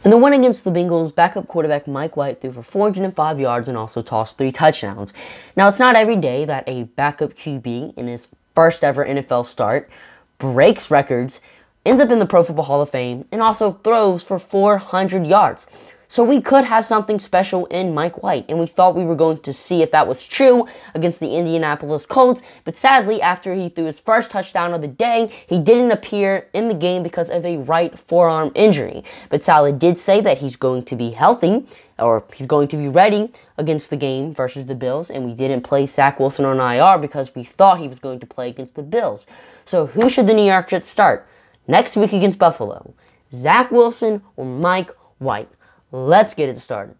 In the one against the Bengals, backup quarterback Mike White threw for 405 yards and also tossed 3 touchdowns. Now, it's not every day that a backup QB in his first ever NFL start breaks records, ends up in the Pro Football Hall of Fame, and also throws for 400 yards. So we could have something special in Mike White, and we thought we were going to see if that was true against the Indianapolis Colts, but sadly, after he threw his first touchdown of the day, he didn't appear in the game because of a right forearm injury. But Saleh did say that he's going to be healthy, or he's going to be ready against the game versus the Bills, and we didn't play Zach Wilson on IR because we thought he was going to play against the Bills. So who should the New York Jets start next week against Buffalo? Zach Wilson or Mike White? Let's get it started.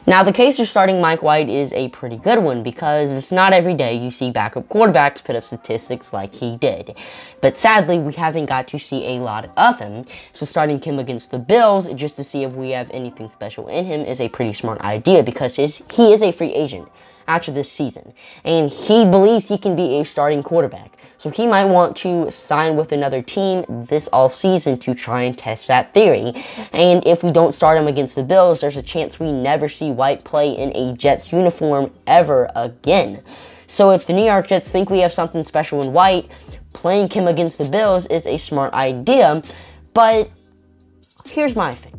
Now, the case for starting Mike White is a pretty good one because it's not every day you see backup quarterbacks put up statistics like he did. But sadly, we haven't got to see a lot of him. So starting him against the Bills just to see if we have anything special in him is a pretty smart idea because he is a free agent after this season. And he believes he can be a starting quarterback. So he might want to sign with another team this offseason to try and test that theory. And if we don't start him against the Bills, there's a chance we never see White play in a Jets uniform ever again. So if the New York Jets think we have something special in White, playing him against the Bills is a smart idea. But here's my thing.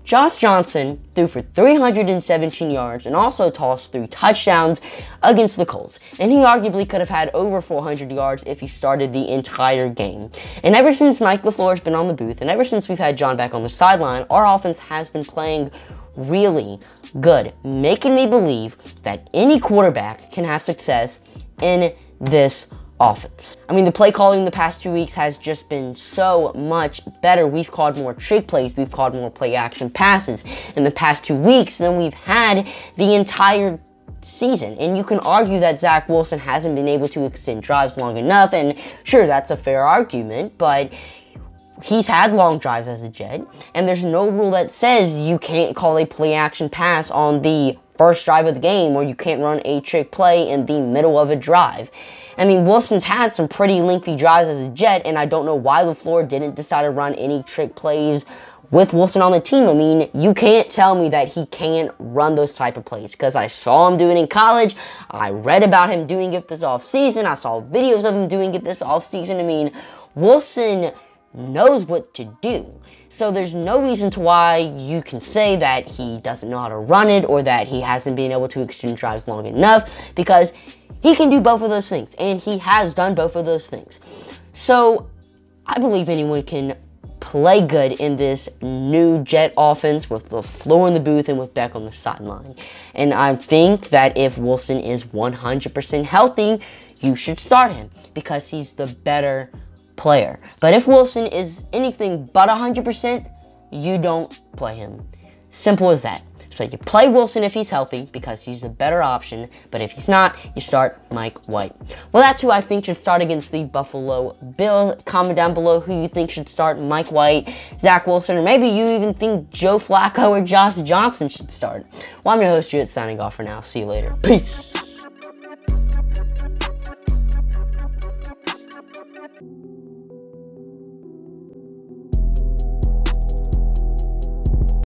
Josh Johnson threw for 317 yards and also tossed 3 touchdowns against the Colts. And he arguably could have had over 400 yards if he started the entire game. And ever since Mike LaFleur has been on the booth, and ever since we've had John back on the sideline, our offense has been playing really good, making me believe that any quarterback can have success in this offense. I mean, the play calling the past 2 weeks has just been so much better. We've called more trick plays. We've called more play action passes in the past 2 weeks than we've had the entire season. And you can argue that Zach Wilson hasn't been able to extend drives long enough, and sure, that's a fair argument, but he's had long drives as a Jet, and there's no rule that says you can't call a play action pass on the first drive of the game, or you can't run a trick play in the middle of a drive. I mean, Wilson's had some pretty lengthy drives as a Jet, and I don't know why LaFleur didn't decide to run any trick plays with Wilson on the team. I mean, you can't tell me that he can't run those type of plays, because I saw him do it in college. I read about him doing it this offseason. I saw videos of him doing it this offseason. I mean, Wilson knows what to do. So there's no reason to why you can say that he doesn't know how to run it or that he hasn't been able to extend drives long enough, because he can do both of those things, and he has done both of those things. So I believe anyone can play good in this new Jet offense with LaFleur in the booth and with Beck on the sideline. And I think that if Wilson is 100% healthy, you should start him because he's the better player. But if Wilson is anything but 100%, you don't play him. Simple as that. So you play Wilson if he's healthy because he's the better option, but if he's not, you start Mike White. Well, that's who I think should start against the Buffalo Bills. Comment down below who you think should start Mike White, Zach Wilson, or maybe you even think Joe Flacco or Josh Johnson should start. Well, I'm your host, Jet, signing off for now. See you later. Peace.